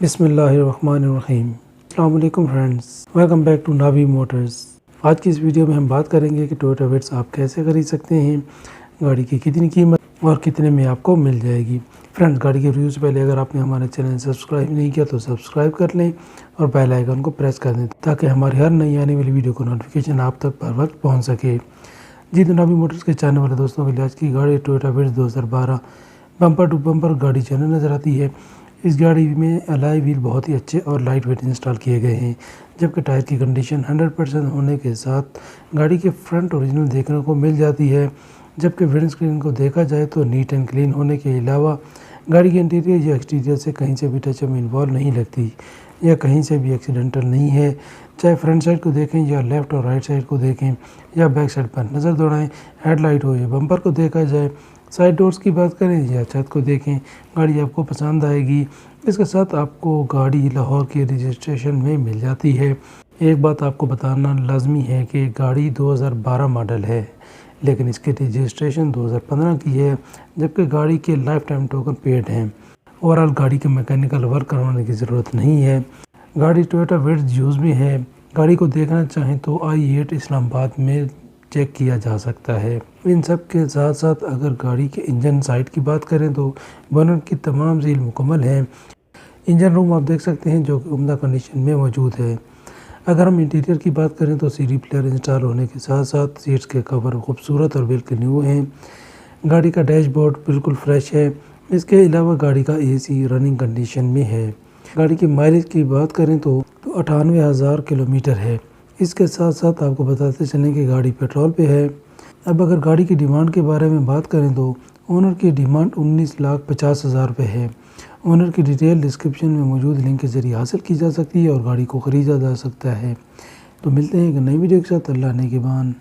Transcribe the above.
بسم اللہ الرحمن الرحیم۔ السلام علیکم friends, welcome back to Nabi motors. آج کی اس ویڈیو میں ہم بات کریں گے کہ ٹویوٹا وٹز آپ کیسے خرید سکتے ہیں، گاڑی کی کتنی قیمت اور کتنے میں آپ کو مل جائے گی۔ فرینڈز، گاڑی کے ریویو سے پہلے اگر آپ نے ہمارے چینل سبسکرائب نہیں کیا تو سبسکرائب کر لیں اور بیل آئیکن کو پریس کر دیں تاکہ ہماری ہر نئی آنے والی ویڈیو کو نوٹیفیکیشن آپ تک پر وقت پہنچ سکے۔ جی تو نابی موٹرز کے چاہنے والے دوستوں کے لیے آج کی گاڑی Toyota Vitz 2012 bumper to bumper گاڑی چینل نظر آتی ہے۔ اس گاڑی میں الائی ویل بہت ہی اچھے اور لائٹ ویٹ انسٹال کیے گئے ہیں، جبکہ ٹائر کی کنڈیشن 100% ہونے کے ساتھ گاڑی کے فرنٹ اوریجنل دیکھنے کو مل جاتی ہے، جبکہ ونڈ اسکرین کو دیکھا جائے تو نیٹ اینڈ کلین ہونے کے علاوہ گاڑی کے انٹیریئر یا ایکسٹیریئر سے کہیں سے بھی ٹچ اپ انوالو نہیں لگتی یا کہیں سے بھی ایکسیڈنٹل نہیں ہے۔ چاہے فرنٹ سائڈ کو دیکھیں یا لیفٹ اور رائٹ سائڈ کو دیکھیں یا بیک سائڈ پر نظر دوڑائیں، ہیڈ لائٹ ہو یا بمپر کو دیکھا جائے، سائڈ ڈورز کی بات کریں یا چھت کو دیکھیں، گاڑی آپ کو پسند آئے گی۔ اس کے ساتھ آپ کو گاڑی لاہور کے رجسٹریشن میں مل جاتی ہے۔ ایک بات آپ کو بتانا لازمی ہے کہ گاڑی 2012 ماڈل ہے، لیکن اس کی رجسٹریشن 2015 کی ہے، جبکہ گاڑی کے لائف ٹائم ٹوکن پیڈ ہیں۔ اوورآل گاڑی کے میکینیکل ورک کروانے کی ضرورت نہیں ہے۔ گاڑی ٹویوٹا وٹز یوز میں ہے۔ گاڑی کو دیکھنا چاہیں تو I8 اسلام آباد میں چیک کیا جا سکتا ہے۔ ان سب کے ساتھ ساتھ اگر گاڑی کے انجن سائٹ کی بات کریں تو بونٹ کی تمام ذیل مکمل ہیں۔ انجن روم آپ دیکھ سکتے ہیں جو کہ عمدہ کنڈیشن میں موجود ہے۔ اگر ہم انٹیریئر کی بات کریں تو CD پلیئر انسٹال ہونے کے ساتھ ساتھ سیٹس کے کور خوبصورت اور بالکل نیو ہیں۔ گاڑی کا ڈیش بورڈ بالکل فریش ہے۔ اس کے علاوہ گاڑی کا AC رننگ کنڈیشن میں ہے۔ گاڑی کی مائلیج کی بات کریں تو 98,000 کلومیٹر ہے۔ اس کے ساتھ ساتھ آپ کو بتاتے چلیں کہ گاڑی پیٹرول پہ ہے۔ اب اگر گاڑی کی ڈیمانڈ کے بارے میں بات کریں تو اونر کی ڈیمانڈ 19,50,000 روپے ہے۔ اونر کی ڈیٹیل ڈسکرپشن میں موجود لنک کے ذریعے حاصل کی جا سکتی ہے اور گاڑی کو خریدا جا سکتا ہے۔ تو ملتے ہیں ایک نئی ویڈیو کے ساتھ۔ اللہ نگہبان۔